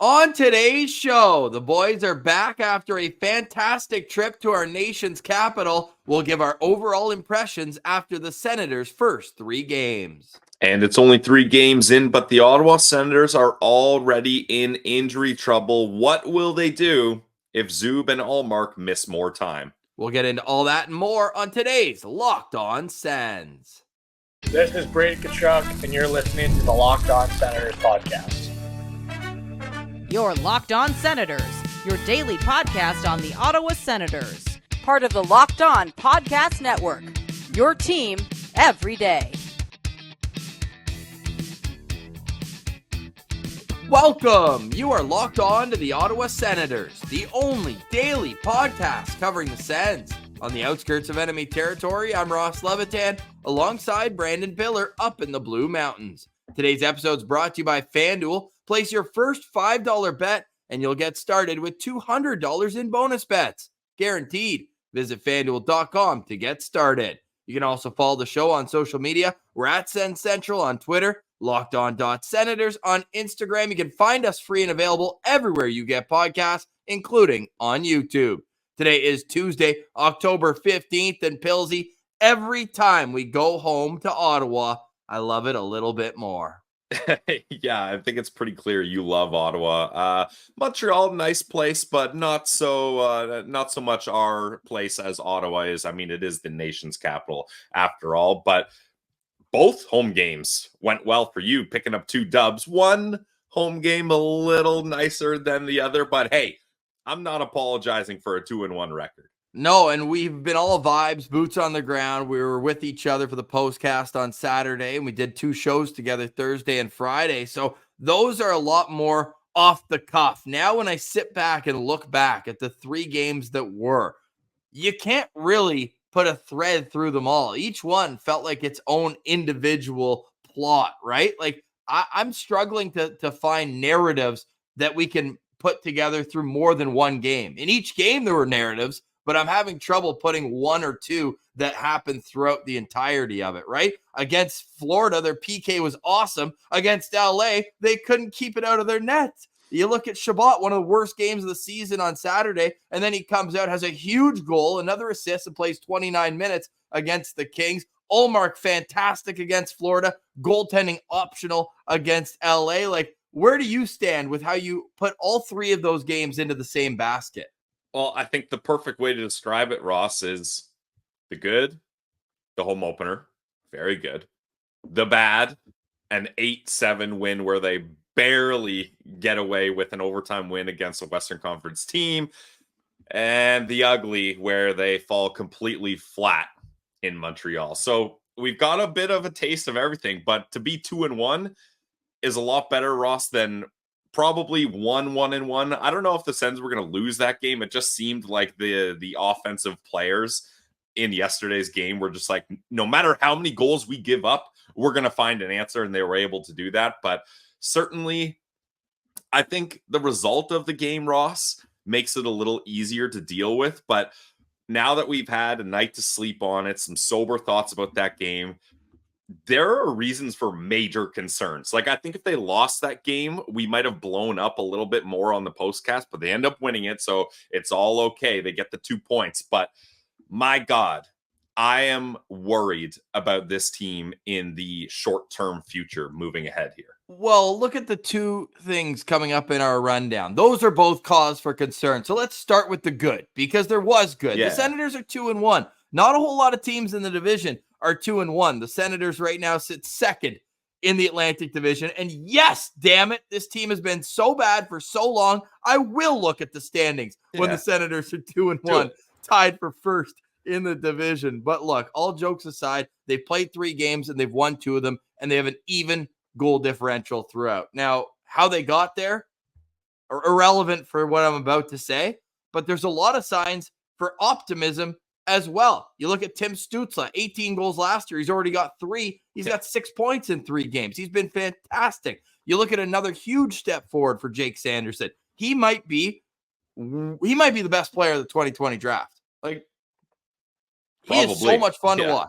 On today's show, the boys are back after a fantastic trip to our nation's capital. We'll give our overall impressions after the Senators' first 3 games. And it's only 3 games in, but the Ottawa Senators are already in injury trouble. What will they do if Zub and Ullmark miss more time? We'll get into all that and more on today's Locked On Sens. This is Brady Tkachuk, and you're listening to the Locked On Senators podcast. Your Locked On Senators, your daily podcast on the Ottawa Senators. Part of the Locked On Podcast Network, your team every day. Welcome! You are locked on to the Ottawa Senators, the only daily podcast covering the Sens. On the outskirts of enemy territory, I'm Ross Levitan, alongside Brandon Piller up in the Blue Mountains. Today's episode is brought to you by FanDuel. Place your first $5 bet, and you'll get started with $200 in bonus bets. Guaranteed. Visit FanDuel.com to get started. You can also follow the show on social media. We're at Sens Central on Twitter, LockedOn.Senators on Instagram. You can find us free and available everywhere you get podcasts, including on YouTube. Today is Tuesday, October 15th, and Pilsy, every time we go home to Ottawa, I love it a little bit more. Yeah, I think it's pretty clear you love Ottawa. Montreal, nice place, but not so much our place as Ottawa is. I mean, it is the nation's capital after all, but both home games went well for you, picking up 2 dubs. One home game a little nicer than the other, but hey, I'm not apologizing for a 2-1 record. No, and we've been all vibes, boots on the ground. We were with each other for the postcast on Saturday, and we did 2 shows together Thursday and Friday. So those are a lot more off the cuff. Now, when I sit back and look back at the 3 games that were, you can't really put a thread through them all. Each one felt like its own individual plot, right? Like I'm struggling to find narratives that we can put together through more than one game. In each game, there were narratives, but I'm having trouble putting 1 or 2 that happened throughout the entirety of it, right? Against Florida, their PK was awesome. Against LA, they couldn't keep it out of their net. You look at Shabbat, one of the worst games of the season on Saturday, and then he comes out, has a huge goal, another assist, and plays 29 minutes against the Kings. Ullmark, fantastic against Florida. Goaltending optional against LA. Like, where do you stand with how you put all 3 of those games into the same basket? Well, I think the perfect way to describe it, Ross, is the good, the home opener, very good. The bad, an 8-7 win where they barely get away with an overtime win against a Western Conference team. And the ugly, where they fall completely flat in Montreal. So we've got a bit of a taste of everything, but to be 2-1 is a lot better, Ross, than probably 1-1. I don't know if the Sens were going to lose that game. It just seemed like the offensive players in yesterday's game were just like, no matter how many goals we give up, we're going to find an answer, and they were able to do that. But certainly, I think the result of the game, Ross, makes it a little easier to deal with. But now that we've had a night to sleep on it, some sober thoughts about that game, there are reasons for major concerns. Like, I think if they lost that game, we might have blown up a little bit more on the postcast, but they end up winning it, so it's all okay. They get the 2 points. But my God, I am worried about this team in the short-term future moving ahead here. Well, look at the 2 things coming up in our rundown. Those are both cause for concern. So let's start with the good, because there was good. Yeah. The Senators are 2-1. Not a whole lot of teams in the division are 2-1. The Senators right now sit second in the Atlantic Division. And yes, damn it, this team has been so bad for so long. I will look at the standings when the Senators are 2-1, tied for first in the division. But look, all jokes aside, they've played 3 games and they've won 2 of them, and they have an even goal differential throughout. Now, how they got there are irrelevant for what I'm about to say, but there's a lot of signs for optimism as well. You look at Tim Stützle, 18 goals last year. He's already got 3. He's got 6 points in 3 games. He's been fantastic. You look at another huge step forward for Jake Sanderson. He might be the best player of the 2020 draft. Like, he is so much fun to watch.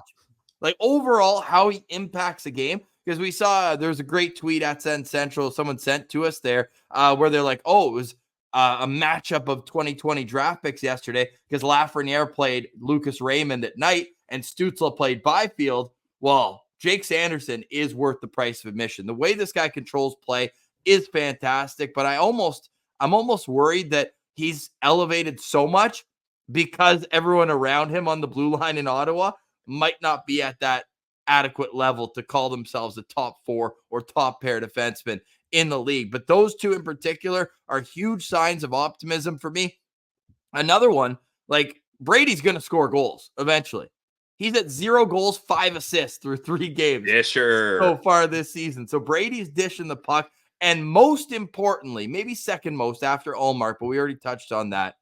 Like, overall, how he impacts the game. because we saw there's a great tweet at Sens Central someone sent to us there where they're like, oh, it was a matchup of 2020 draft picks yesterday because Lafreniere played Lucas Raymond at night and Stützle played Byfield. Well, Jake Sanderson is worth the price of admission. The way this guy controls play is fantastic, but I'm almost worried that he's elevated so much because everyone around him on the blue line in Ottawa might not be at that adequate level to call themselves a top 4 or top pair defenseman in the league. But those two in particular are huge signs of optimism for me. Another one, like Brady's going to score goals eventually. He's at 0 goals, 5 assists through 3 games so far this season. So Brady's dishing the puck. And most importantly, maybe second most after Ullmark, but we already touched on that,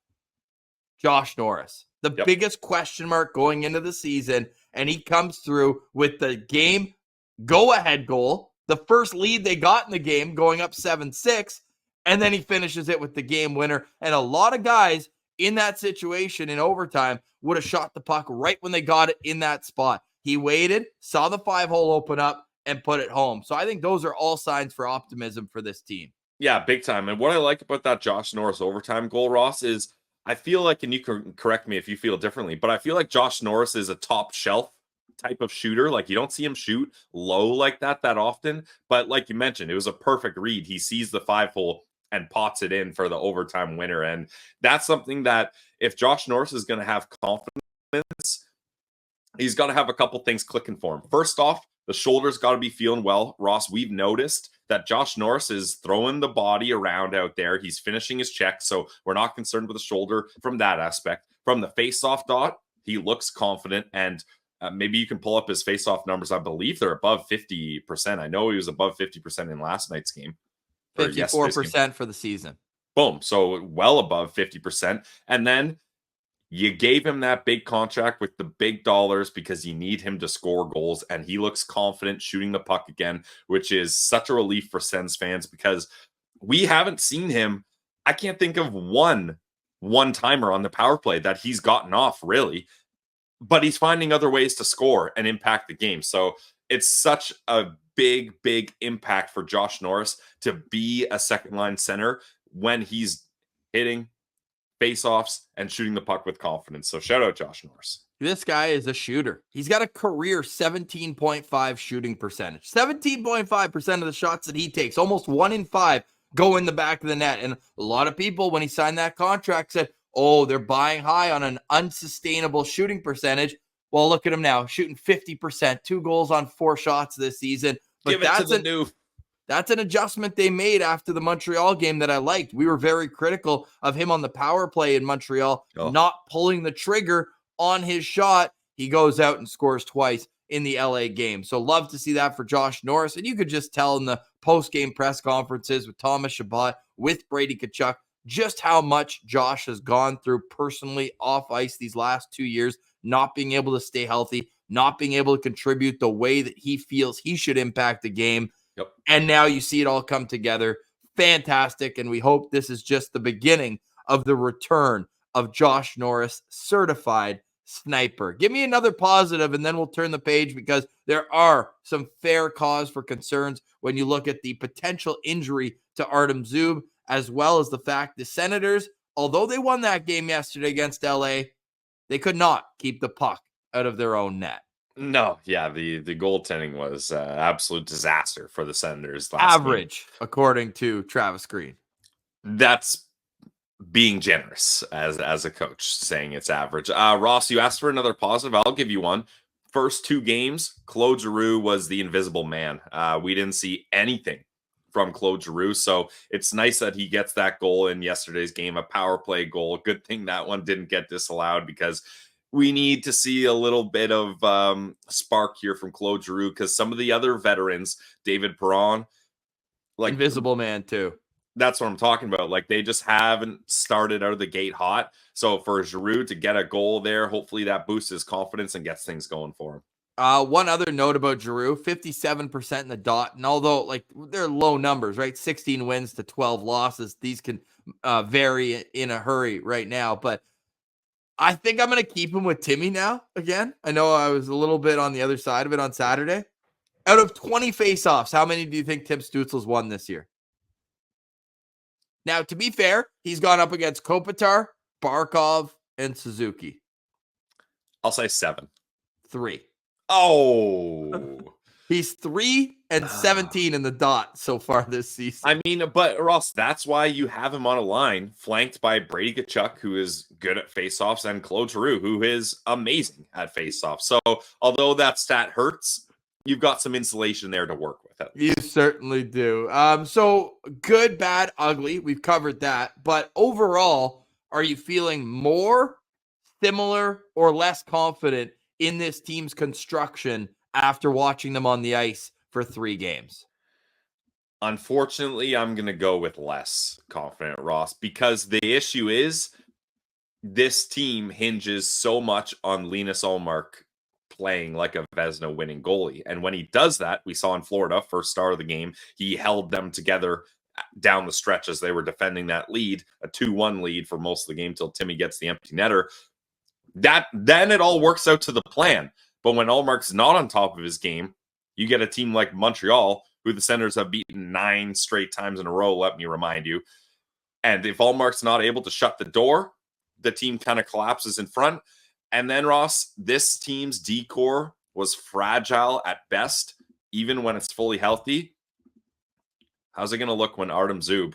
Josh Norris, the biggest question mark going into the season. And he comes through with the game go-ahead goal, the first lead they got in the game, going up 7-6, and then he finishes it with the game winner. And a lot of guys in that situation in overtime would have shot the puck right when they got it in that spot. He waited, saw the 5-hole open up, and put it home. So I think those are all signs for optimism for this team. Yeah, big time. And what I like about that Josh Norris overtime goal, Ross, is I feel like, and you can correct me if you feel differently, but I feel like Josh Norris is a top shelf type of shooter. Like you don't see him shoot low like that often. But like you mentioned, it was a perfect read. He sees the 5-hole and pots it in for the overtime winner. And that's something that if Josh Norris is going to have confidence, he's got to have a couple things clicking for him. First off, the shoulder's got to be feeling well. Ross, we've noticed that Josh Norris is throwing the body around out there. He's finishing his check, so we're not concerned with the shoulder from that aspect. From the face-off dot, he looks confident, and maybe you can pull up his face-off numbers. I believe they're above 50%. I know he was above 50% in last night's game. 54% for the season. Boom. So well above 50%. And then you gave him that big contract with the big dollars because you need him to score goals, and he looks confident shooting the puck again, which is such a relief for Sens fans because we haven't seen him. I can't think of one-timer on the power play that he's gotten off, really, but he's finding other ways to score and impact the game. So it's such a big impact for Josh Norris to be a second-line center when he's hitting face-offs and shooting the puck with confidence. So shout out Josh Norris. This guy is a shooter. He's got a career 17.5 shooting percentage. 17.5% of the shots that he takes, almost 1 in 5, go in the back of the net. And a lot of people, when he signed that contract, said, oh, they're buying high on an unsustainable shooting percentage. Well, look at him now, shooting 50%, 2 goals on 4 shots this season. But that's an adjustment they made after the Montreal game that I liked. We were very critical of him on the power play in Montreal, not pulling the trigger on his shot. He goes out and scores twice in the LA game. So love to see that for Josh Norris. And you could just tell in the post-game press conferences with Thomas Chabot, with Brady Tkachuk, just how much Josh has gone through personally off ice these last 2 years, not being able to stay healthy, not being able to contribute the way that he feels he should impact the game. Yep. And now you see it all come together. Fantastic. And we hope this is just the beginning of the return of Josh Norris, certified sniper. Give me another positive, and then we'll turn the page because there are some fair cause for concerns when you look at the potential injury to Artem Zub, as well as the fact the Senators, although they won that game yesterday against LA, they could not keep the puck out of their own net. No, yeah, the goaltending was absolute disaster for the Senators last Average, game. According to Travis Green. That's being generous as a coach, saying it's average. Ross, you asked for another positive. I'll give you one. First 2 games, Claude Giroux was the invisible man. We didn't see anything from Claude Giroux, so it's nice that he gets that goal in yesterday's game, a power play goal. Good thing that one didn't get disallowed because we need to see a little bit of spark here from Claude Giroux because some of the other veterans, David Perron, like invisible man too. That's what I'm talking about. Like they just haven't started out of the gate hot. So for Giroux to get a goal there, hopefully that boosts his confidence and gets things going for him. One other note about Giroux, 57% in the dot. And although like they're low numbers, right? 16 wins to 12 losses. These can vary in a hurry right now, but I think I'm going to keep him with Timmy now again. I know I was a little bit on the other side of it on Saturday. Out of 20 faceoffs, how many do you think Tim Stützle's won this year? Now, to be fair, he's gone up against Kopitar, Barkov, and Suzuki. I'll say 7. 3. Oh. He's 3 and 17 in the dot so far this season. I mean, but Ross, that's why you have him on a line flanked by Brady Tkachuk, who is good at faceoffs, and Claude Giroux, who is amazing at faceoffs. So although that stat hurts, you've got some insulation there to work with it. You certainly do. So good, bad, ugly. We've covered that. But overall, are you feeling more, similar, or less confident in this team's construction after watching them on the ice for 3 games? Unfortunately, I'm going to go with less confident, Ross, because the issue is this team hinges so much on Linus Ullmark playing like a Vezina winning goalie. And when he does that, we saw in Florida, first start of the game, he held them together down the stretch as they were defending that lead, a 2-1 lead for most of the game till Timmy gets the empty netter. Then it all works out to the plan. But when Ullmark's not on top of his game, you get a team like Montreal, who the Senators have beaten 9 straight times in a row, let me remind you. And if Ullmark's not able to shut the door, the team kind of collapses in front. And then, Ross, this team's D-core was fragile at best, even when it's fully healthy. How's it going to look when Artem Zub,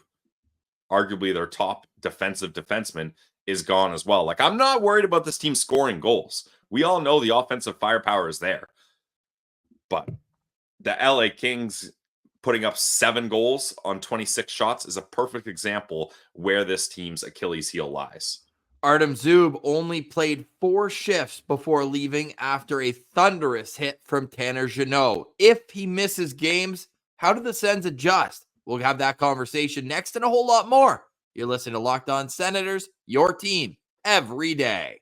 arguably their top defensive defenseman, is gone as well? Like, I'm not worried about this team scoring goals. We all know the offensive firepower is there. But the LA Kings putting up 7 goals on 26 shots is a perfect example where this team's Achilles heel lies. Artem Zub only played 4 shifts before leaving after a thunderous hit from Tanner Jeannot. If he misses games, how do the Sens adjust? We'll have that conversation next and a whole lot more. You're listening to Locked On Senators, your team every day.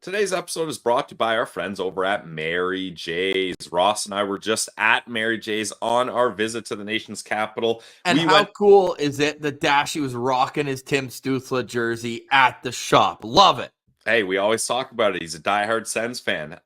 Today's episode is brought to you by our friends over at Mary J's. Ross and I were just at Mary J's on our visit to the nation's capital. And how cool is it that Dashy was rocking his Tim Stützle jersey at the shop? Love it. Hey, we always talk about it. He's a diehard Sens fan.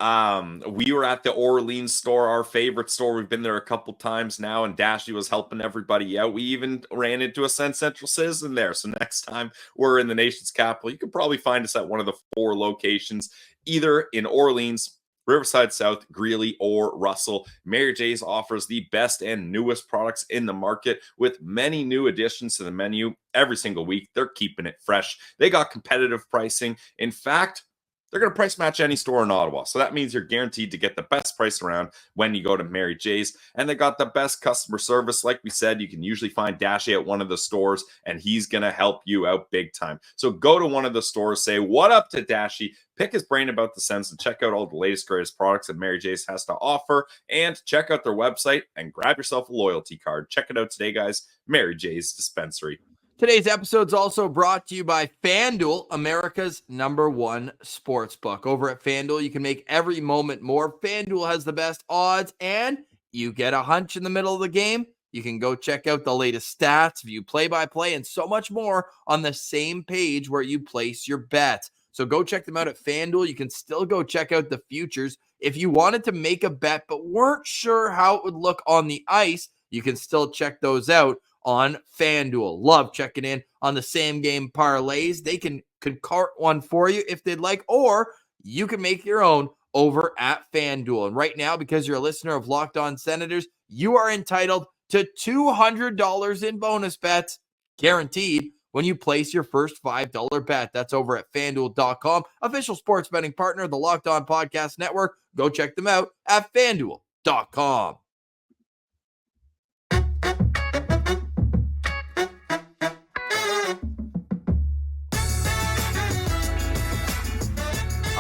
We were at the Orleans store, our favorite store. We've been there a couple times now, and Dashy was helping everybody out. We even ran into a Sens Central citizen there. So next time we're in the nation's capital, you can probably find us at one of the 4 locations, either in Orleans, Riverside South, Greeley, or Russell. Mary J's offers the best and newest products in the market with many new additions to the menu every single week. They're keeping it fresh. They got competitive pricing. In fact, they're going to price match any store in Ottawa. So that means you're guaranteed to get the best price around when you go to Mary J's. And they got the best customer service. Like we said, you can usually find Dashy at one of the stores, and he's going to help you out big time. So go to one of the stores, say what up to Dashy, pick his brain about the Sens, and check out all the latest, greatest products that Mary J's has to offer. And check out their website and grab yourself a loyalty card. Check it out today, guys. Mary J's Dispensary. Today's episode is also brought to you by FanDuel, America's #1 sportsbook. Over at FanDuel, you can make every moment more. FanDuel has the best odds, and you get a hunch in the middle of the game. You can go check out the latest stats, view play-by-play, and so much more on the same page where you place your bets. So go check them out at FanDuel. You can still go check out the futures. If you wanted to make a bet but weren't sure how it would look on the ice, you can still check those out on FanDuel. Love checking in on the same game parlays. They can concart one for you if they'd like, or you can make your own over at FanDuel. And right now, because you're a listener of Locked On Senators, you are entitled to $200 in bonus bets, guaranteed, when you place your first $5 bet. That's over at FanDuel.com, official sports betting partner of the Locked On Podcast Network. Go check them out at FanDuel.com.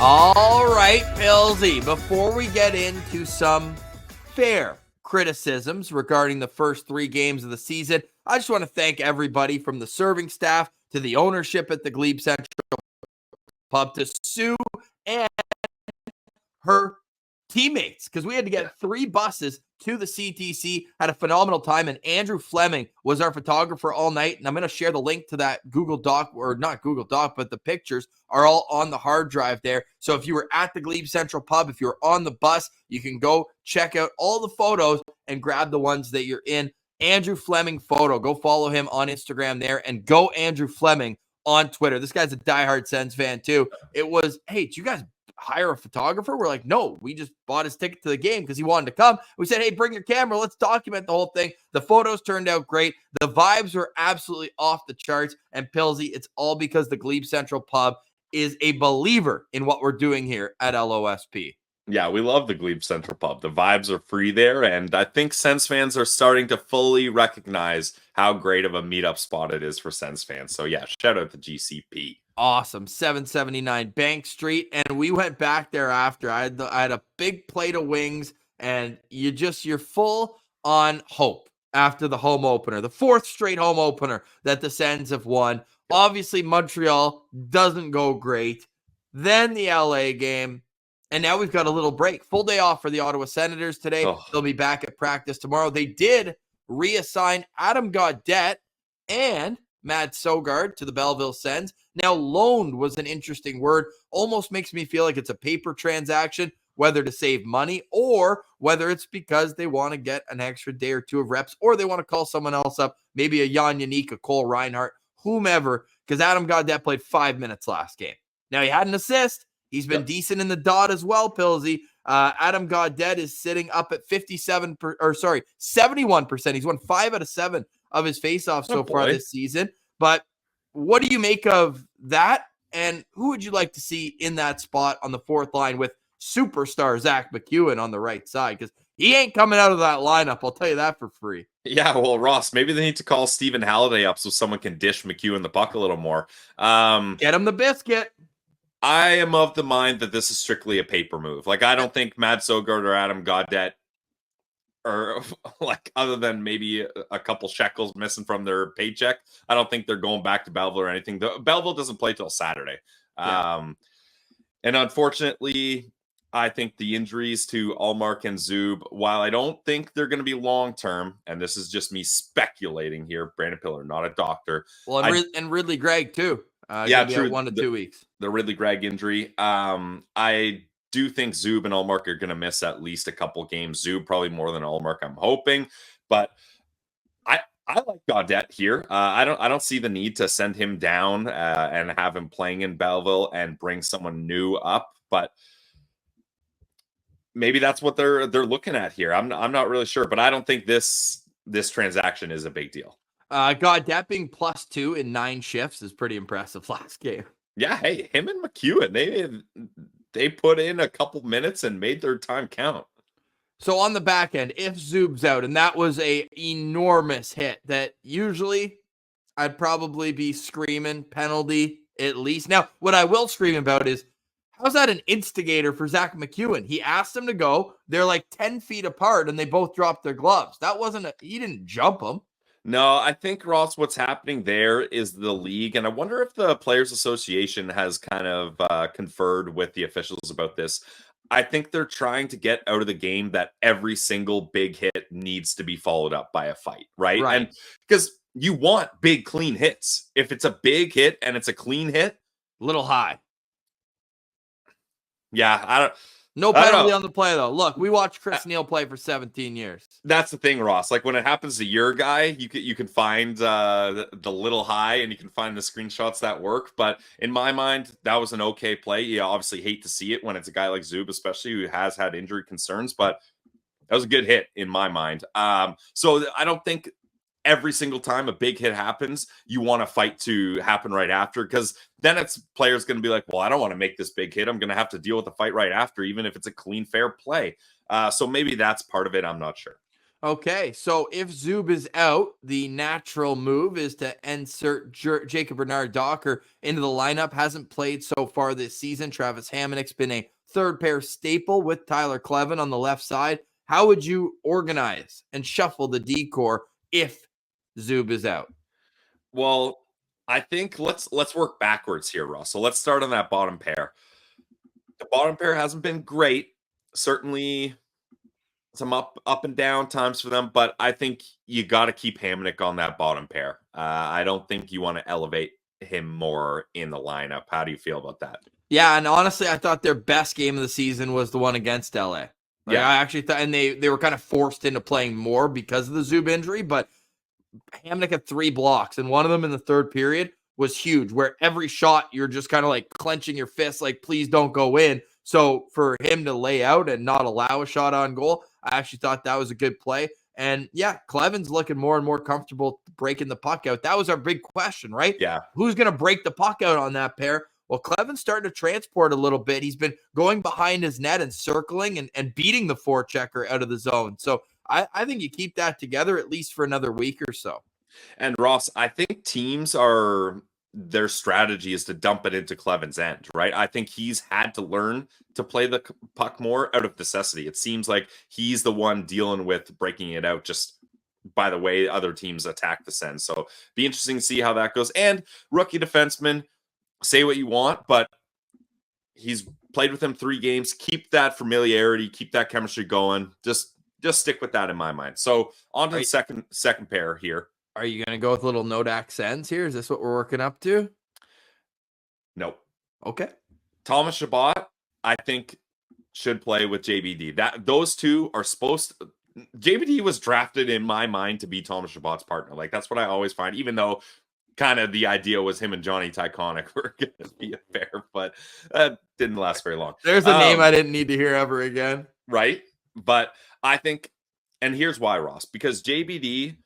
All right, Pillsy, before we get into some fair criticisms regarding the first 3 games of the season, I just want to thank everybody from the serving staff to the ownership at the Glebe Central Pub to Sue and her teammates, because we had to get 3 buses to the CTC, had a phenomenal time, and Andrew Fleming was our photographer all night, and I'm going to share the link to that Google Doc, or not Google Doc, but the pictures are all on the hard drive there. So if you were at the Glebe Central Pub, if you were on the bus, you can go check out all the photos and grab the ones that you're in. Andrew Fleming photo. Go follow him on Instagram there, and go Andrew Fleming on Twitter. This guy's a diehard Sens fan too. It was, hey, do you guys hire a photographer? We're like, no, we just bought his ticket to the game because he wanted to come. We said, hey, bring your camera. Let's document the whole thing. The photos turned out great. The vibes were absolutely off the charts. And Pilsy, it's all because the Glebe Central Pub is a believer in what we're doing here at LOSP. Yeah, we love the Glebe Central Pub. The vibes are free there, and I think Sens fans are starting to fully recognize how great of a meetup spot it is for Sens fans. So yeah, shout out to GCP. Awesome. 779 Bank Street. And we went back there after. I had a big plate of wings, and you're full on hope after the home opener, the 4th straight home opener that the Sens have won. Obviously, Montreal doesn't go great. Then the LA game. And now we've got a little break. Full day off for the Ottawa Senators today. They'll be back at practice tomorrow. They did reassign Adam Gaudette and Matt Sogard to the Belleville Sens. Now, loaned was an interesting word. Almost makes me feel like it's a paper transaction, whether to save money or whether it's because they want to get an extra day or 2 of reps, or they want to call someone else up, maybe a Jan Yannick, a Cole Reinhardt, whomever, because Adam Gaudette played 5 minutes last game. Now, he had an assist. He's been decent in the dot as well, Pilsy. Adam Gaudette is sitting up at 71%. He's won 5 out of 7 of his faceoffs so far this season. But what do you make of that? And who would you like to see in that spot on the 4th line with superstar Zach McEwen on the right side? Because he ain't coming out of that lineup. I'll tell you that for free. Yeah, well, Ross, maybe they need to call Stephen Halliday up so someone can dish McEwen the puck a little more. Get him the biscuit. I am of the mind that this is strictly a paper move. Like, I don't think Matt Sogard or Adam Gaudette are, like, other than maybe a couple shekels missing from their paycheck, I don't think they're going back to Belleville or anything. Belleville doesn't play till Saturday. And unfortunately, I think the injuries to Ullmark and Zub, while I don't think they're going to be long-term, and this is just me speculating here, Brandon Piller, not a doctor. Well, and Ridley Gregg, too. True. 1 to 2 weeks. The Ridley Gregg injury. I do think Zub and Ullmark are going to miss at least a couple games. Zub probably more than Ullmark, I'm hoping. But I like Gaudette here. I don't see the need to send him down and have him playing in Belleville and bring someone new up. But maybe that's what they're looking at here. I'm not really sure, but I don't think this transaction is a big deal. Gaudette being +2 in 9 shifts is pretty impressive last game. Yeah, hey, him and McEwen, they put in a couple minutes and made their time count. So on the back end, if Zub's out, and that was a enormous hit that usually I'd probably be screaming penalty at least. Now, what I will scream about is, how's that an instigator for Zach McEwen? He asked him to go. They're like 10 feet apart, and they both dropped their gloves. That wasn't he didn't jump him. No, I think, Ross, what's happening there is the league, and I wonder if the Players Association has kind of conferred with the officials about this. I think they're trying to get out of the game that every single big hit needs to be followed up by a fight, right? And because you want big, clean hits. If it's a big hit and it's a clean hit, little high. Yeah, no penalty on the play, though. Look, we watched Chris Neal play for 17 years. That's the thing, Ross. Like, when it happens to your guy, you can find the little high, and you can find the screenshots that work. But in my mind, that was an okay play. You obviously hate to see it when it's a guy like Zub, especially, who has had injury concerns. But that was a good hit in my mind. So I don't think every single time a big hit happens, you want a fight to happen right after, because then it's players going to be like, well, I don't want to make this big hit. I'm going to have to deal with the fight right after, even if it's a clean, fair play. So maybe that's part of it. I'm not sure. Okay, so if Zub is out, the natural move is to insert Jacob Bernard-Docker into the lineup. Hasn't played so far this season. Travis Hamonick's been a third pair staple with Tyler Clevin on the left side. How would you organize and shuffle the D-core if Zub is out? Well, I think let's work backwards here, Ross. So let's start on that bottom pair. The bottom pair hasn't been great. certainly some up and down times for them, but I think you got to keep Hamonic on that bottom pair. I don't think you want to elevate him more in the lineup. How do you feel about that? Yeah, and honestly, I thought their best game of the season was the one against LA. Yeah. I actually thought, and they were kind of forced into playing more because of the Zub injury, but Hamonic had 3 blocks, and one of them in the third period was huge, where every shot you're just kind of like clenching your fists, like, please don't go in. So for him to lay out and not allow a shot on goal, I actually thought that was a good play. And yeah, Cleven's looking more and more comfortable breaking the puck out. That was our big question, right? Yeah. Who's going to break the puck out on that pair? Well, Cleven's starting to transport a little bit. He's been going behind his net and circling and beating the forechecker out of the zone. So I think you keep that together at least for another week or so. And Ross, I think teams their strategy is to dump it into Cleven's end, right? I think he's had to learn to play the puck more out of necessity. It seems like he's the one dealing with breaking it out just by the way other teams attack the Sens. So be interesting to see how that goes. And rookie defenseman, say what you want, but he's played with him 3 games. Keep that familiarity, keep that chemistry going. Just stick with that in my mind. So on to the second pair here. Are you going to go with little Nodak Sens here? Is this what we're working up to? Nope. Okay. Thomas Chabot, I think, should play with JBD. Those two are supposed to... JBD was drafted in my mind to be Thomas Chabot's partner. Like, that's what I always find, even though kind of the idea was him and Johnny Tyconic were going to be a pair, but that didn't last very long. There's a name I didn't need to hear ever again. Right? But I think, and here's why, Ross, because JBD,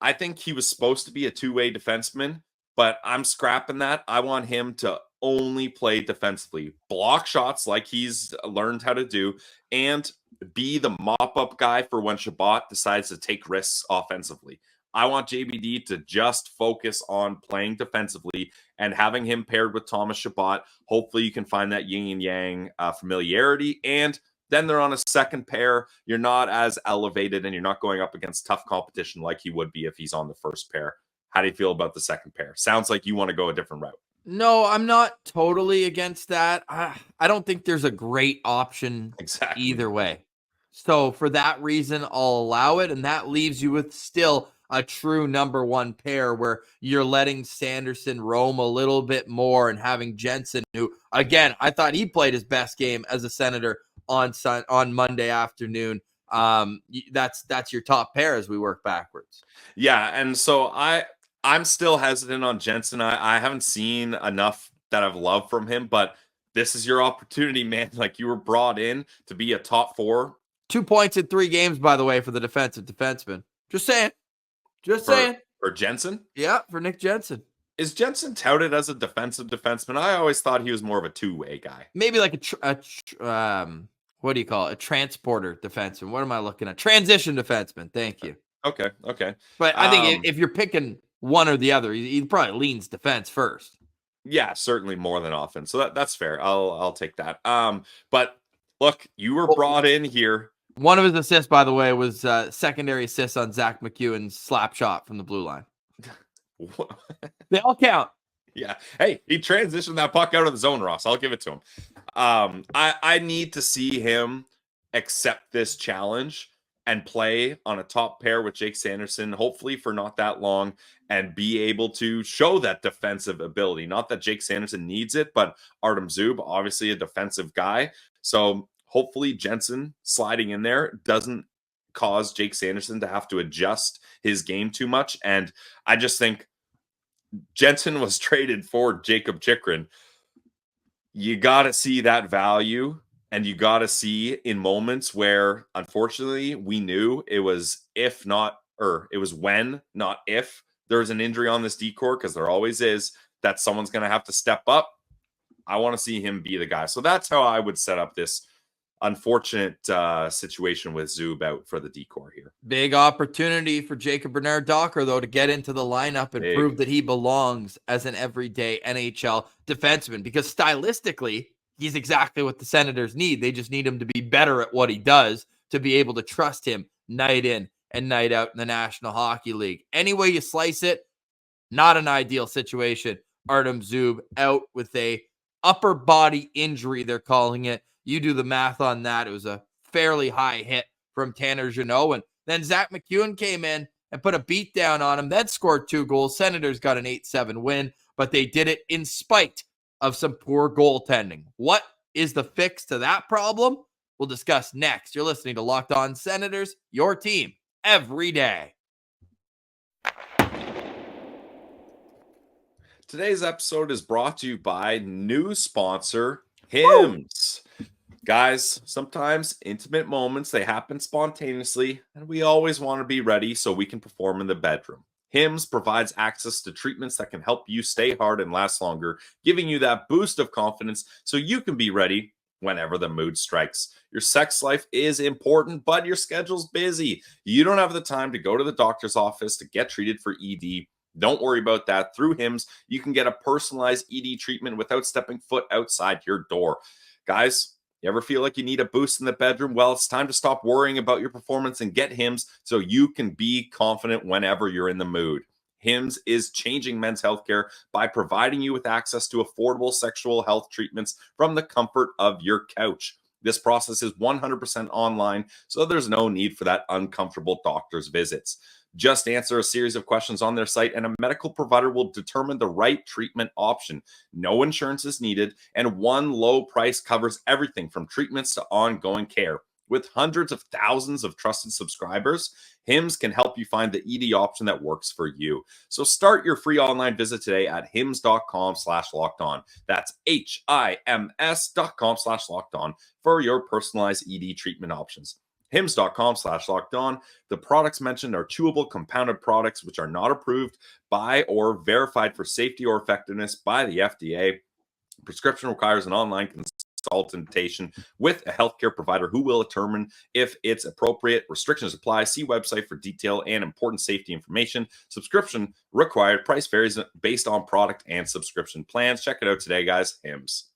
I think he was supposed to be a two-way defenseman, but I'm scrapping that. I want him to only play defensively, block shots like he's learned how to do, and be the mop-up guy for when Chabot decides to take risks offensively. I want JBD to just focus on playing defensively and having him paired with Thomas Chabot. Hopefully you can find that yin and yang familiarity, and then they're on a second pair. You're not as elevated and you're not going up against tough competition like he would be if he's on the first pair. How do you feel about the second pair? Sounds like you want to go a different route. No, I'm not totally against that. I don't think there's a great option either way. So for that reason, I'll allow it. And that leaves you with still a true number one pair where you're letting Sanderson roam a little bit more and having Jensen, who, again, I thought he played his best game as a Senator on Monday afternoon. That's your top pair as we work backwards. Yeah, and so I'm still hesitant on Jensen. I haven't seen enough that I've loved from him, but this is your opportunity, man. Like, you were brought in to be a top 4. 2 points in 3 games, by the way, for the defensive defenseman. Just saying. Saying. For Jensen? Yeah, for Nick Jensen. Is Jensen touted as a defensive defenseman? I always thought he was more of a two-way guy. Maybe like what do you call it? A transporter defenseman. What am I looking at? Transition defenseman. Thank you. Okay. But I think if you're picking one or the other, he probably leans defense first. Yeah, certainly more than offense. So that's fair. I'll take that. But look, you were brought in here. One of his assists, by the way, was secondary assist on Zach McEwen's slap shot from the blue line. They all count. Yeah. Hey, he transitioned that puck out of the zone, Ross. I'll give it to him. I need to see him accept this challenge and play on a top pair with Jake Sanderson, hopefully for not that long, and be able to show that defensive ability. Not that Jake Sanderson needs it, but Artem Zub, obviously a defensive guy. So hopefully Jensen sliding in there doesn't cause Jake Sanderson to have to adjust his game too much. And I just think Jensen was traded for Jacob Chikrin. You got to see that value, and you got to see in moments where, unfortunately, we knew it was when, not if, there was an injury on this D-corps, because there always is, that someone's going to have to step up. I want to see him be the guy. So that's how I would set up this unfortunate situation with Zub out for the D-corps here. Big opportunity for Jacob Bernard-Docker, though, to get into the lineup and prove that he belongs as an everyday NHL defenseman, because stylistically, he's exactly what the Senators need. They just need him to be better at what he does to be able to trust him night in and night out in the National Hockey League. Any way you slice it, not an ideal situation. Artem Zub out with a upper body injury, they're calling it. You do the math on that. It was a fairly high hit from Tanner Jeannot. And then Zach McEwen came in and put a beat down on him, then scored 2 goals. Senators got an 8-7 win, but they did it in spite of some poor goaltending. What is the fix to that problem? We'll discuss next. You're listening to Locked On Senators, your team every day. Today's episode is brought to you by new sponsor, Hims. Guys, sometimes intimate moments, they happen spontaneously, and we always want to be ready so we can perform in the bedroom. Hims provides access to treatments that can help you stay hard and last longer, giving you that boost of confidence so you can be ready whenever the mood strikes. Your sex life is important, but your schedule's busy. You don't have the time to go to the doctor's office to get treated for ED. Don't worry about that. Through Hims, you can get a personalized ED treatment without stepping foot outside your door. Guys, you ever feel like you need a boost in the bedroom? Well, it's time to stop worrying about your performance and get Hims so you can be confident whenever you're in the mood. Hims is changing men's healthcare by providing you with access to affordable sexual health treatments from the comfort of your couch. This process is 100% online, so there's no need for that uncomfortable doctor's visits. Just answer a series of questions on their site, and a medical provider will determine the right treatment option. No insurance is needed, and one low price covers everything from treatments to ongoing care. With hundreds of thousands of trusted subscribers, Hims can help you find the ED option that works for you. So start your free online visit today at hims.com/lockedon. That's HIMS.com/lockedon for your personalized ED treatment options. Hims.com/lockedon. The products mentioned are chewable compounded products which are not approved by or verified for safety or effectiveness by the FDA. Prescription requires an online consultation with a healthcare provider who will determine if it's appropriate. Restrictions apply. See website for detail and important safety information. Subscription required. Price varies based on product and subscription plans. Check it out today, guys. Hims.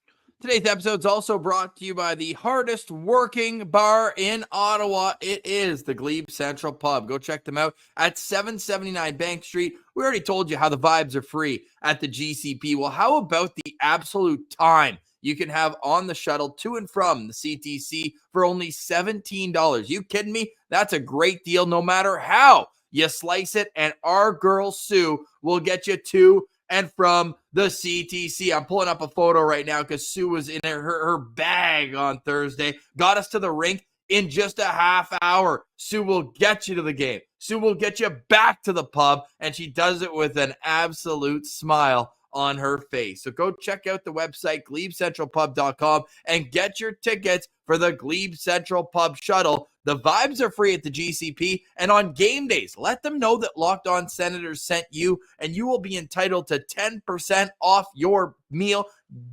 Today's episode is also brought to you by the hardest working bar in Ottawa. It is the GLEBE Central Pub. Go check them out at 779 Bank Street. We already told you how the vibes are free at the GCP. Well, how about the absolute time you can have on the shuttle to and from the CTC for only $17? You kidding me? That's a great deal no matter how you slice it. And our girl Sue will get you to and from the CTC. I'm pulling up a photo right now because Sue was in her bag on Thursday. Got us to the rink in just a half hour. Sue will get you to the game. Sue will get you back to the pub, and she does it with an absolute smile on her face. So go check out the website, GLEBECentralPub.com, and get your tickets for the Glebe Central Pub Shuttle. The vibes are free at the GCP, and on game days, let them know that Locked On Senators sent you, and you will be entitled to 10% off your meal.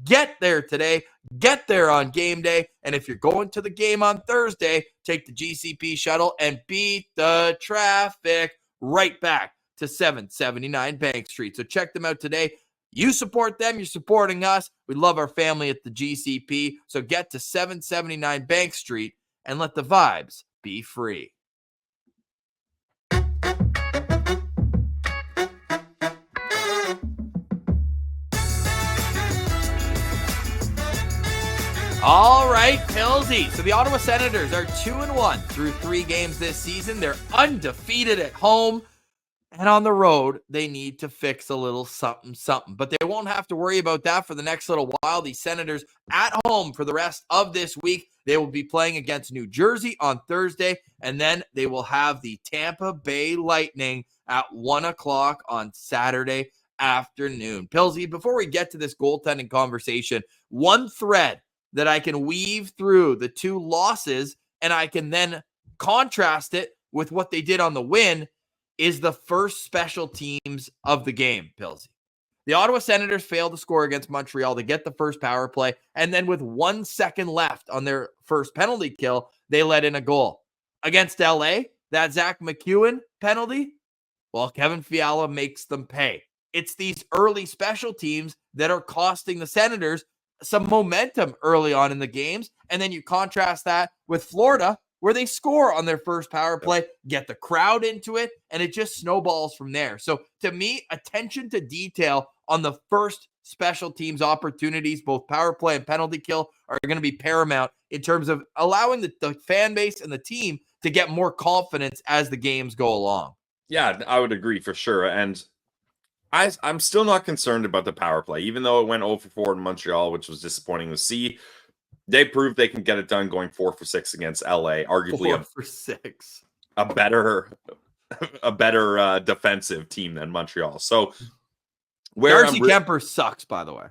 Get there today. Get there on game day. And if you're going to the game on Thursday, take the GCP shuttle and beat the traffic right back to 779 Bank Street. So check them out today. You support them, you're supporting us. We love our family at the GCP. So get to 779 Bank Street and let the vibes be free. All right, Pilsy. So the Ottawa Senators are 2-1 through 3 games this season. They're undefeated at home. And on the road, they need to fix a little something. But they won't have to worry about that for the next little while. The Senators at home for the rest of this week. They will be playing against New Jersey on Thursday. And then they will have the Tampa Bay Lightning at 1 o'clock on Saturday afternoon. Pilsy, before we get to this goaltending conversation, one thread that I can weave through the 2 losses, and I can then contrast it with what they did on the win, is the first special teams of the game, Pilsy. The Ottawa Senators failed to score against Montreal. They get the first power play, and then with 1 second left on their first penalty kill, they let in a goal. Against LA, that Zach McEwen penalty, well, Kevin Fiala makes them pay. It's these early special teams that are costing the Senators some momentum early on in the games, and then you contrast that with Florida, where they score on their first power play, get the crowd into it, and it just snowballs from there. So to me, attention to detail on the first special teams opportunities, both power play and penalty kill, are going to be paramount in terms of allowing the fan base and the team to get more confidence as the games go along. Yeah, I would agree for sure. And I'm still not concerned about the power play, even though it went 0 for 4 in Montreal, which was disappointing to see. They proved they can get it done going 4 for 6 against LA, arguably 4 for 6. a better defensive team than Montreal. So Darcy Kemper sucks, by the way.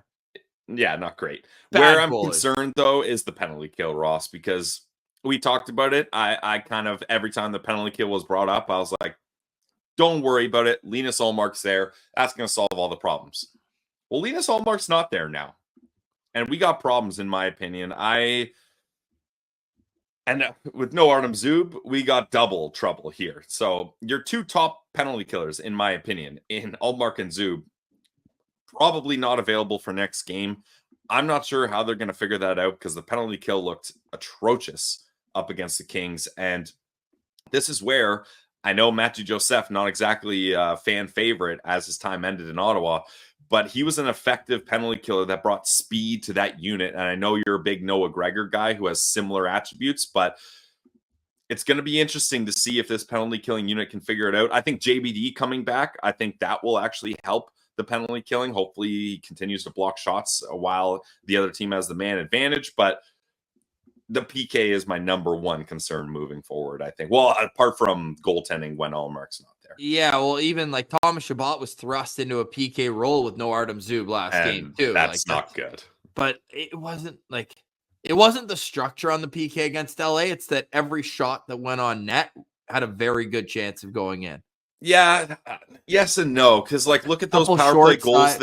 Yeah, not great. Bad Where I'm goalie. concerned, though, is the penalty kill, Ross, because we talked about it. I kind of, every time the penalty kill was brought up, I was like, don't worry about it. Linus Ullmark's there. That's going to solve all the problems. Well, Linus Ullmark's not there now. And we got problems, in my opinion. With no Artem Zub, we got double trouble here. So your two top penalty killers, in my opinion, in Ullmark and Zub, probably not available for next game. I'm not sure how they're going to figure that out because the penalty kill looked atrocious up against the Kings. And this is where I know Matthew Joseph, not exactly a fan favorite as his time ended in Ottawa, but he was an effective penalty killer that brought speed to that unit. And I know you're a big Noah Gregor guy who has similar attributes, but it's going to be interesting to see if this penalty killing unit can figure it out. I think JBD coming back, I think that will actually help the penalty killing. Hopefully he continues to block shots while the other team has the man advantage, but the PK is my number one concern moving forward, I think. Well, apart from goaltending when Ullmark's not there. Yeah, well, even like Thomas Chabot was thrust into a PK role with no Artem Zub last game too. That's not good. But it wasn't the structure on the PK against LA. It's that every shot that went on net had a very good chance of going in. Yeah, yes and no, because like look at those power play goals.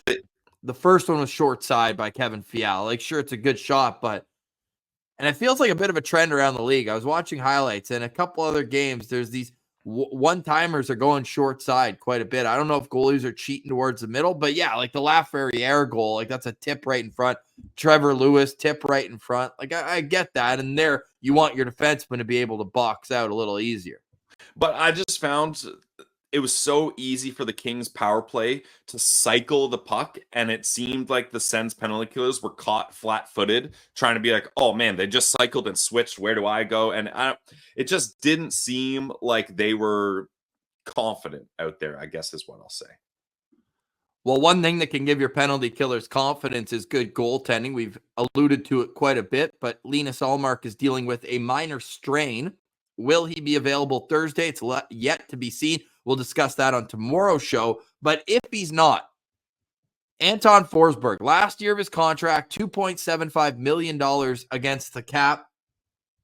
The first one was short side by Kevin Fiala. Like, sure, it's a good shot, and it feels like a bit of a trend around the league. I was watching highlights and a couple other games. There's these one-timers are going short side quite a bit. I don't know if goalies are cheating towards the middle, but yeah, like the Lafreniere goal, like that's a tip right in front. Trevor Lewis, tip right in front. Like I get that. And there you want your defenseman to be able to box out a little easier. But I just found it was so easy for the Kings power play to cycle the puck. And it seemed like the Sens penalty killers were caught flat-footed trying to be like, oh man, they just cycled and switched. Where do I go? And it just didn't seem like they were confident out there, I guess is what I'll say. Well, one thing that can give your penalty killers confidence is good goaltending. We've alluded to it quite a bit, but Linus Ullmark is dealing with a minor strain. Will he be available Thursday? It's yet to be seen. We'll discuss that on tomorrow's show. But if he's not, Anton Forsberg, last year of his contract, $2.75 million against the cap.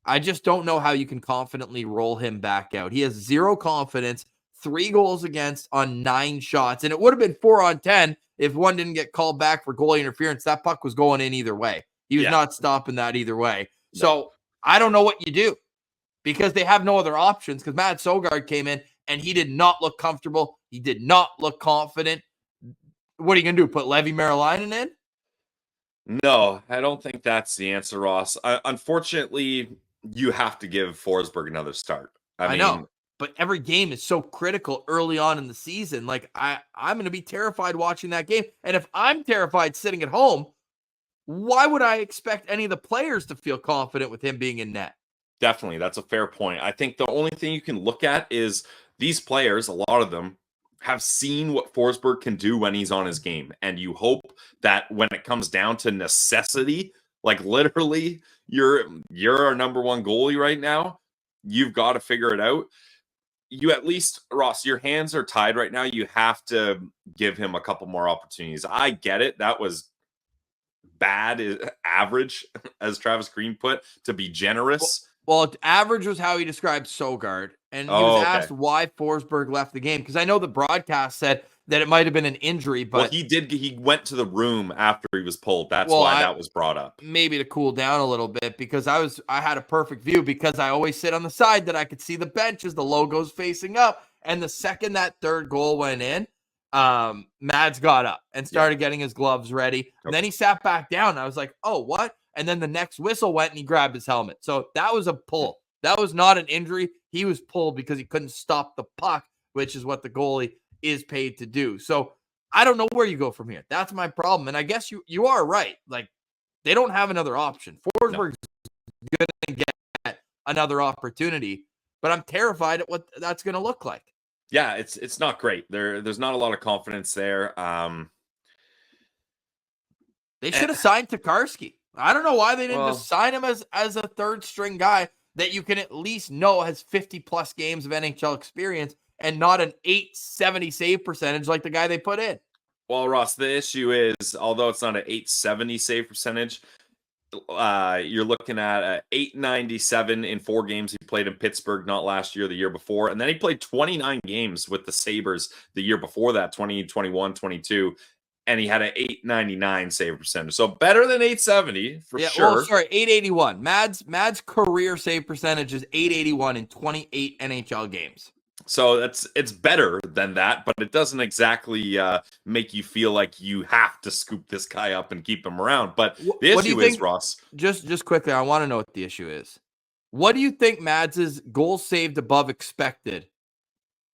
I just don't know how you can confidently roll him back out. He has zero confidence, 3 goals against on 9 shots. And it would have been 4 on 10 if one didn't get called back for goalie interference. That puck was going in either way. He was not stopping that either way. No. So I don't know what you do because they have no other options because Matt Sogard came in and he did not look comfortable. He did not look confident. What are you going to do? Put Levi Marilainen in? No, I don't think that's the answer, Ross. Unfortunately, you have to give Forsberg another start. I know, but every game is so critical early on in the season. Like I'm going to be terrified watching that game. And if I'm terrified sitting at home, why would I expect any of the players to feel confident with him being in net? Definitely. That's a fair point. I think the only thing you can look at is these players, a lot of them, have seen what Forsberg can do when he's on his game. And you hope that when it comes down to necessity, like literally you're our number one goalie right now, you've got to figure it out. You at least, Ross, your hands are tied right now. You have to give him a couple more opportunities. I get it. That was bad, average, as Travis Green put, to be generous. Well, average was how he described Sogard. And he was asked why Forsberg left the game. Because I know the broadcast said that it might have been an injury. But he went to the room after he was pulled. That's why that was brought up. Maybe to cool down a little bit. Because I had a perfect view. Because I always sit on the side that I could see the benches, the logos facing up. And the second that third goal went in, Mads got up and started getting his gloves ready. And then he sat back down. I was like, oh, what? And then the next whistle went and he grabbed his helmet. So that was a pull. That was not an injury. He was pulled because he couldn't stop the puck, which is what the goalie is paid to do. So I don't know where you go from here. That's my problem. And I guess you are right. Like, they don't have another option. Forsberg's going to get another opportunity, but I'm terrified at what that's going to look like. Yeah, it's not great. There's not a lot of confidence there. They should have signed Tokarski. I don't know why they didn't Well- just sign him as a third string guy that you can at least know has 50 plus games of NHL experience and not an 870 save percentage like the guy they put in. Well, Ross, the issue is, although it's not an 870 save percentage, you're looking at a 897 in 4 games he played in Pittsburgh, not last year, the year before. And then he played 29 games with the Sabres the year before that, 2021, 22. And he had an 899 save percentage. So better than 870 for sure. Well, sorry, 881. Mad's career save percentage is 881 in 28 NHL games. So it's better than that, but it doesn't exactly make you feel like you have to scoop this guy up and keep him around. But the issue is, Ross. Just quickly, I want to know what the issue is. What do you think Mads' goals saved above expected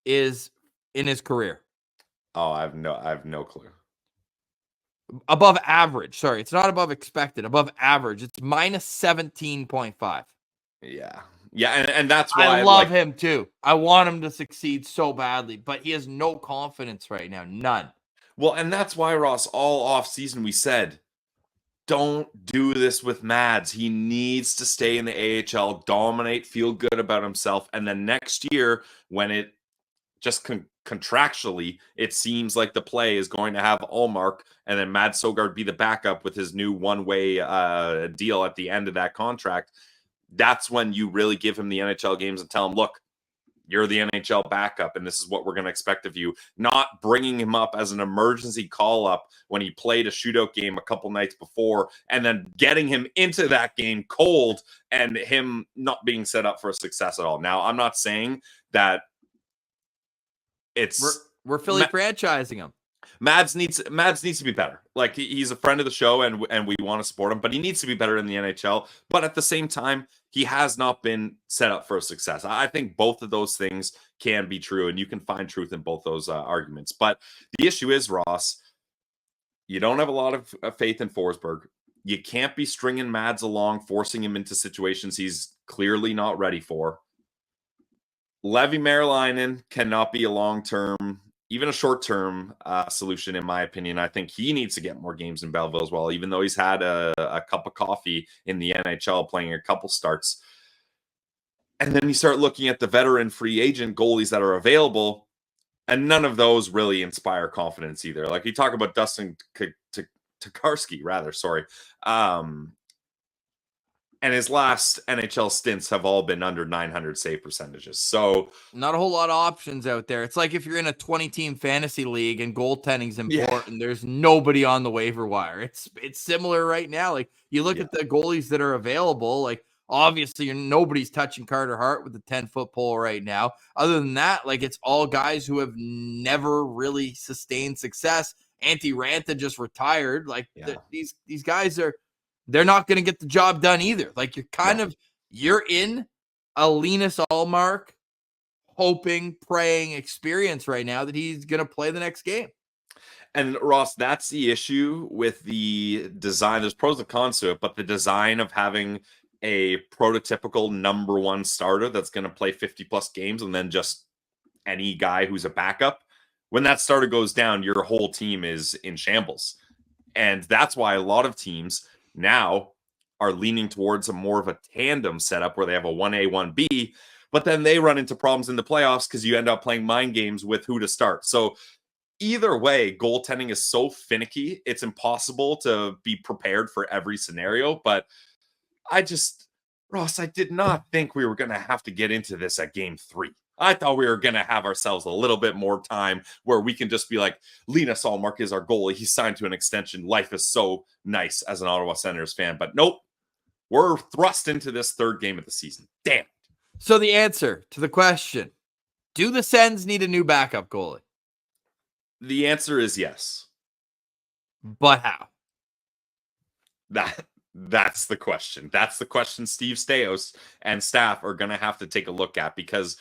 is in his career? Oh, I have no clue. Above average. Sorry, it's not above expected. Above average. It's minus 17.5. Yeah. Yeah, and that's why I love him too. I want him to succeed so badly, but he has no confidence right now. None. Well, and that's why, Ross, all off season we said, don't do this with Mads. He needs to stay in the AHL, dominate, feel good about himself, and then next year, when it just contractually, it seems like the play is going to have Ullmark and then Mads Sogard be the backup with his new one-way deal at the end of that contract. That's when you really give him the NHL games and tell him, look, you're the NHL backup, and this is what we're going to expect of you. Not bringing him up as an emergency call-up when he played a shootout game a couple nights before, and then getting him into that game cold and him not being set up for success at all. Now, I'm not saying that we're Philly franchising him. Mads needs to be better. Like, he's a friend of the show, and we want to support him, but he needs to be better in the NHL. But at the same time, he has not been set up for success. I think both of those things can be true, and you can find truth in both those arguments. But the issue is, Ross, you don't have a lot of faith in Forsberg. You can't be stringing Mads along, forcing him into situations he's clearly not ready for. Levi Merlainen cannot be a long-term, even a short-term solution, in my opinion. I think he needs to get more games in Belleville as well, even though he's had a cup of coffee in the NHL, playing a couple starts. And then you start looking at the veteran free agent goalies that are available, and none of those really inspire confidence either. Like, you talk about Dustin Tokarski, and his last NHL stints have all been under 900 save percentages. So not a whole lot of options out there. It's like if you're in a 20-team fantasy league and goaltending's important, there's nobody on the waiver wire. It's similar right now. Like, you look at the goalies that are available, like, obviously nobody's touching Carter Hart with the 10-foot pole right now. Other than that, like, it's all guys who have never really sustained success. Antti Ranta just retired. Like, these guys they're not going to get the job done either. Like, you're in a Linus Ullmark hoping, praying experience right now that he's going to play the next game. And Ross, that's the issue with the design. There's pros and cons to it, but the design of having a prototypical number one starter that's going to play 50 plus games and then just any guy who's a backup, when that starter goes down, your whole team is in shambles. And that's why a lot of teams now are leaning towards a more of a tandem setup where they have a 1A, 1B, but then they run into problems in the playoffs because you end up playing mind games with who to start. So either way, goaltending is so finicky, it's impossible to be prepared for every scenario. But Ross, I did not think we were going to have to get into this at game 3. I thought we were going to have ourselves a little bit more time where we can just be like, Linus Ullmark is our goalie. He's signed to an extension. Life is so nice as an Ottawa Senators fan. But nope, we're thrust into this third game of the season. Damn it. So the answer to the question, do the Sens need a new backup goalie? The answer is yes. But how? That's the question. That's the question Steve Staios and staff are going to have to take a look at, because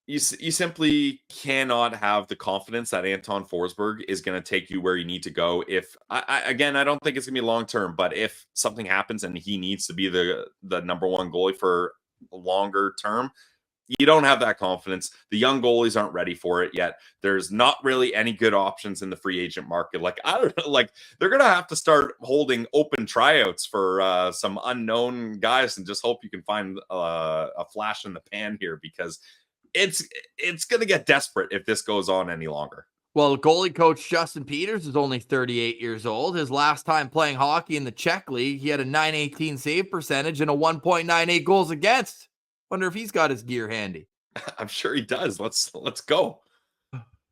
you simply cannot have the confidence that Anton Forsberg is going to take you where you need to go. If I don't think it's going to be long term, but if something happens and he needs to be the number one goalie for longer term, you don't have that confidence. The young goalies aren't ready for it yet. There's not really any good options in the free agent market. Like, I don't know, like they're going to have to start holding open tryouts for some unknown guys and just hope you can find a flash in the pan here, because it's going to get desperate if this goes on any longer. Well, goalie coach Justin Peters is only 38 years old. His last time playing hockey in the Czech League, he had a .918 save percentage and a 1.98 goals against. Wonder if he's got his gear handy. I'm sure he does. Let's go.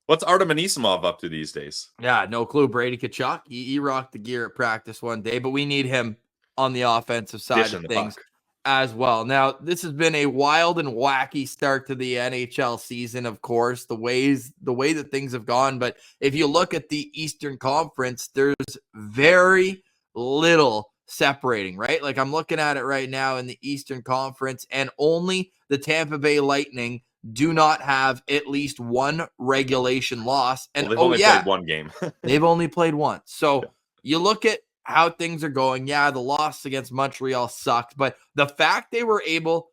What's Artem up to these days? Yeah, no clue. Brady Tkachuk, he rocked the gear at practice one day, but we need him on the offensive side of things as well. Now, this has been a wild and wacky start to the NHL season, of course, the way that things have gone. But if you look at the Eastern Conference, there's very little separating, right? Like, I'm looking at it right now in the Eastern Conference, and only the Tampa Bay Lightning do not have at least one regulation loss. And they've only played one game. They've only played once. So you look at how things are going. Yeah, the loss against Montreal sucked, but the fact they were able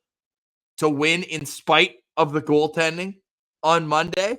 to win in spite of the goaltending on Monday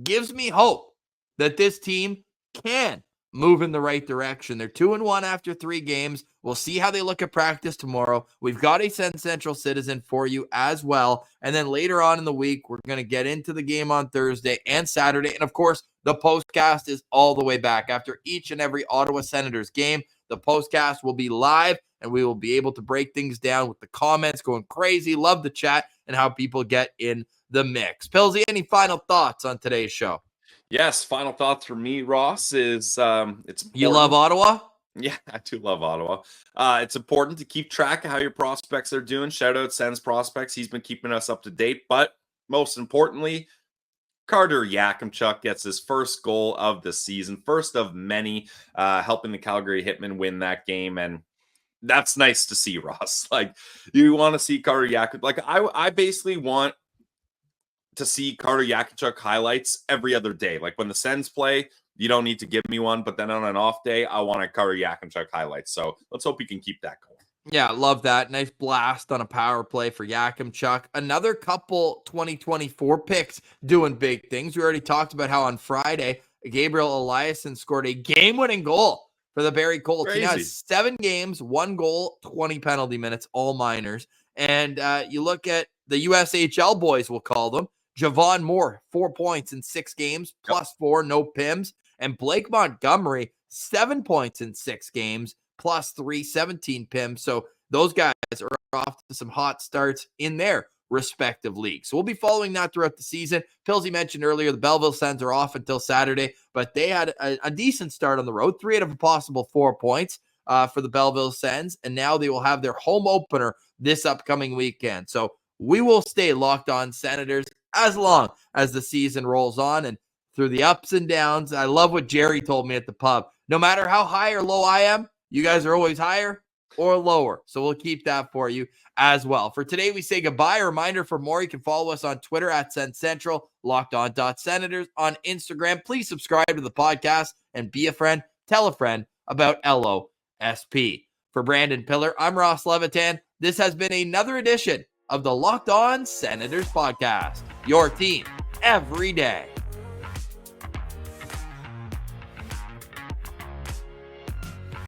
gives me hope that this team can move in the right direction. They're 2-1 after 3 games. We'll see how they look at practice tomorrow. We've got a Sens Central Citizen for you as well. And then later on in the week, we're going to get into the game on Thursday and Saturday. And of course, the postcast is all the way back. After each and every Ottawa Senators game, the postcast will be live, and we will be able to break things down with the comments going crazy. Love the chat and how people get in the mix. Pillsy, any final thoughts on today's show? Yes, final thoughts for me, Ross, is it's important. You love Ottawa? Yeah, I do love Ottawa. It's important to keep track of how your prospects are doing. Shout out Sens Prospects. He's been keeping us up to date. But most importantly, Carter Yakimchuk gets his first goal of the season, first of many, helping the Calgary Hitmen win that game. And that's nice to see, Ross. Like, you want to see Carter Yakimchuk. Like, I basically want to see Carter Yakimchuk highlights every other day. Like, when the Sens play, you don't need to give me one, but then on an off day, I want a Carter Yakimchuk highlight. So let's hope you can keep that going. Yeah, love that. Nice blast on a power play for Yakimchuk. Another couple 2024 picks doing big things. We already talked about how on Friday, Gabriel Eliasson scored a game-winning goal for the Barrie Colts. He has 7 games, 1 goal, 20 penalty minutes, all minors. And you look at the USHL boys, we'll call them. Javon Moore, 4 points in 6 games, plus 4, no PIMs. And Blake Montgomery, 7 points in 6 games, plus 3, 17 PIMs. So those guys are off to some hot starts in their respective leagues. So we'll be following that throughout the season. Pillsy mentioned earlier, the Belleville Sens are off until Saturday, but they had a decent start on the road, 3 out of a possible 4 points for the Belleville Sens. And now they will have their home opener this upcoming weekend. So we will stay locked on Senators as long as the season rolls on and through the ups and downs. I love what Jerry told me at the pub. No matter how high or low I am, you guys are always higher or lower. So we'll keep that for you as well. For today, we say goodbye. A reminder for more, you can follow us on Twitter at Sens Central, LockedOn.Senators on Instagram. Please subscribe to the podcast and be a friend. Tell a friend about LOSP. For Brandon Piller, I'm Ross Levitan. This has been another edition of the Locked On Senators podcast. Your team every day.